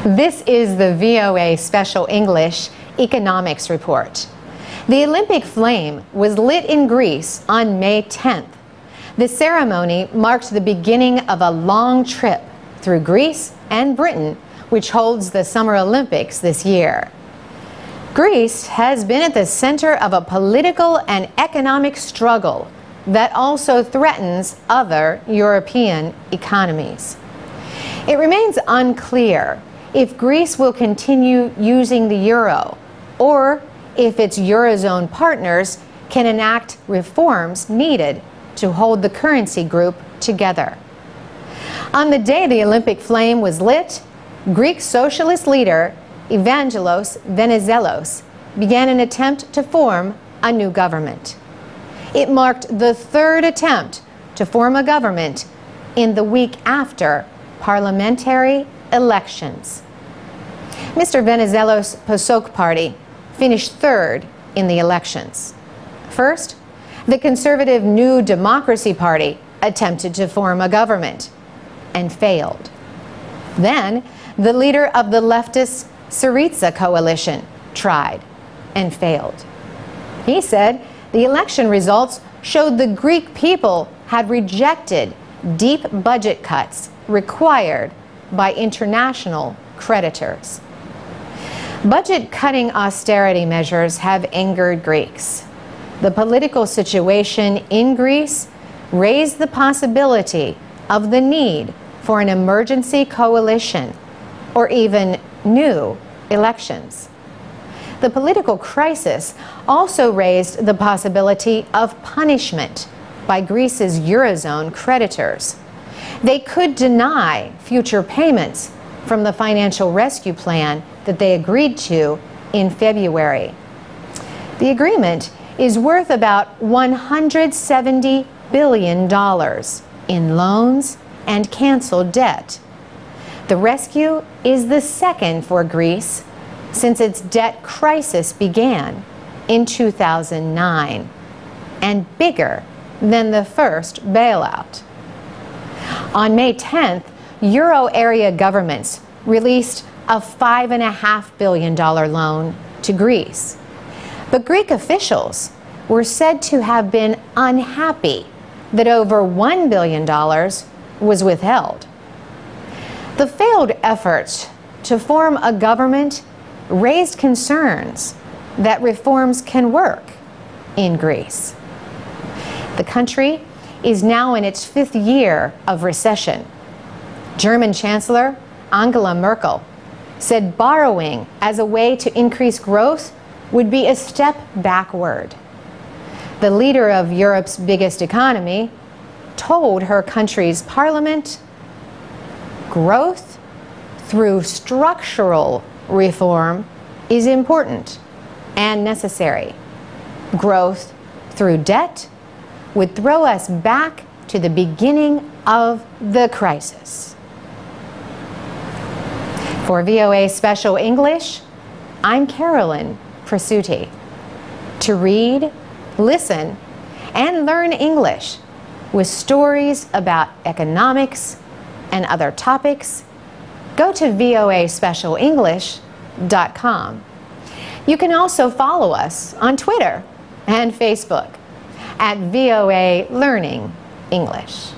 This is the VOA Special English Economics Report. The Olympic flame was lit in Greece on May 10th. The ceremony marked the beginning of a long trip through Greece and Britain, which holds the Summer Olympics this year. Greece has been at the center of a political and economic struggle that also threatens other European economies. It remains unclear if Greece will continue using the euro or if its Eurozone partners can enact reforms needed to hold the currency group together. On the day the Olympic flame was lit, Greek socialist leader Evangelos Venizelos began an attempt to form a new government. It marked the third attempt to form a government in the week after parliamentary elections. Mr. Venizelos' PASOK party finished third in the elections. First, the conservative New Democracy Party attempted to form a government and failed. Then, the leader of the leftist Syriza coalition tried and failed. He said the election results showed the Greek people had rejected deep budget cuts required by international creditors. Budget-cutting austerity measures have angered Greeks. The political situation in Greece raised the possibility of the need for an emergency coalition or even new elections. The political crisis also raised the possibility of punishment by Greece's Eurozone creditors. They could deny future payments from the financial rescue plan that they agreed to in February. The agreement is worth about $170 billion in loans and canceled debt. The rescue is the second for Greece since its debt crisis began in 2009 and bigger than the first bailout. On May 10th, Euro area governments released a $5.5 billion loan to Greece. But Greek officials were said to have been unhappy that over $1 billion was withheld. The failed efforts to form a government raised concerns that reforms can work in Greece. The country is now in its fifth year of recession. German Chancellor Angela Merkel said borrowing as a way to increase growth would be a step backward. The leader of Europe's biggest economy told her country's parliament, growth through structural reform is important and necessary. Growth through debt would throw us back to the beginning of the crisis. For VOA Special English, I'm Carolyn Prasuti. To read, listen, and learn English with stories about economics and other topics, go to voaspecialenglish.com. You can also follow us on Twitter and Facebook at VOA Learning English.